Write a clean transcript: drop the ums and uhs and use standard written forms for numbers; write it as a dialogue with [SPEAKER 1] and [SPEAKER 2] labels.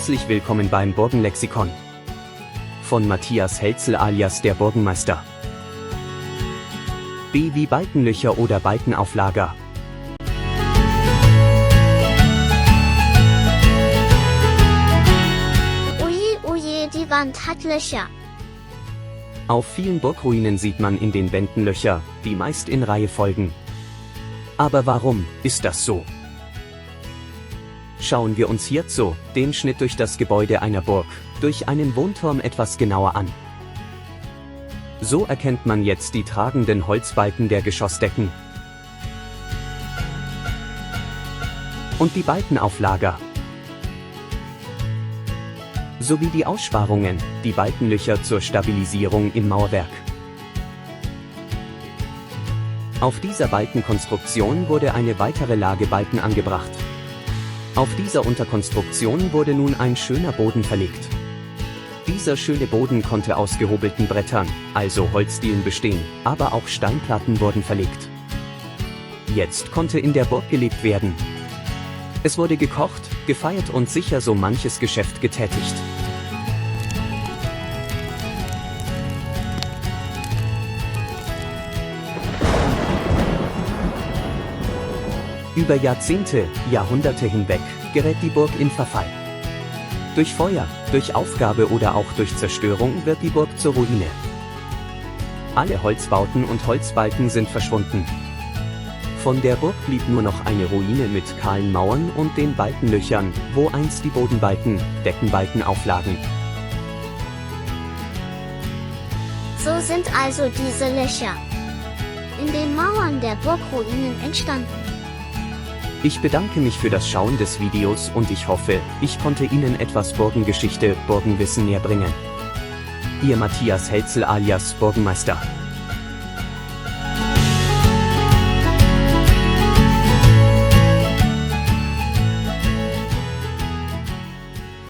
[SPEAKER 1] Herzlich willkommen beim Burgenlexikon von Matthias Helzel alias der Burgenmeister. B wie Balkenlöcher oder Balkenauflager.
[SPEAKER 2] Oje, die Wand hat Löcher.
[SPEAKER 1] Auf vielen Burgruinen sieht man in den Wänden Löcher, die meist in Reihe folgen. Aber warum ist das so? Schauen wir uns hierzu den Schnitt durch das Gebäude einer Burg, durch einen Wohnturm etwas genauer an. So erkennt man jetzt die tragenden Holzbalken der Geschossdecken und die Balkenauflager, sowie die Aussparungen, die Balkenlöcher zur Stabilisierung im Mauerwerk. Auf dieser Balkenkonstruktion wurde eine weitere Lage Balken angebracht. Auf dieser Unterkonstruktion wurde nun ein schöner Boden verlegt. Dieser schöne Boden konnte aus gehobelten Brettern, also Holzdielen bestehen, aber auch Steinplatten wurden verlegt. Jetzt konnte in der Burg gelebt werden. Es wurde gekocht, gefeiert und sicher so manches Geschäft getätigt. Über Jahrzehnte, Jahrhunderte hinweg gerät die Burg in Verfall. Durch Feuer, durch Aufgabe oder auch durch Zerstörung wird die Burg zur Ruine. Alle Holzbauten und Holzbalken sind verschwunden. Von der Burg blieb nur noch eine Ruine mit kahlen Mauern und den Balkenlöchern, wo einst die Bodenbalken, Deckenbalken auflagen.
[SPEAKER 2] So sind also diese Löcher in den Mauern der Burgruinen entstanden.
[SPEAKER 1] Ich bedanke mich für das Schauen des Videos und ich hoffe, ich konnte Ihnen etwas Burgengeschichte, Burgenwissen näher bringen. Ihr Matthias Helzel alias Burgenmeister.